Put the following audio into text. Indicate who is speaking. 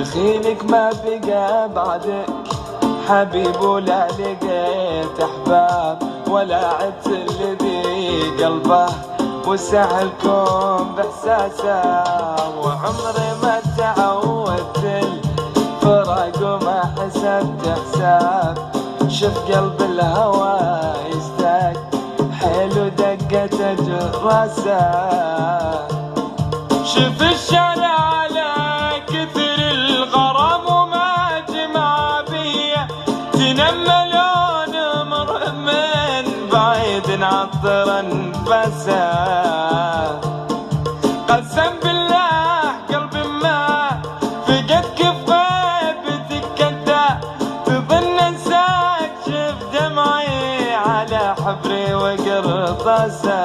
Speaker 1: دخيلك ما بقى بعدك حبيب، ولا لقيت احباب، ولا عدت الذي قلبه وسع الكون باحساسه. وعمري ما تعودت الفراق وما حسبت حساب، شف قلب الهوى يشتاق حلو دقة جراسه. شف الشارع على كثر الغرام وما جمع بيه، تنملون مر من بعيد عطر انفاسه. قسم بالله قلبي ما فقد كفيتك انت، تظن انساك شف دمعي على حبري وقرطاسه.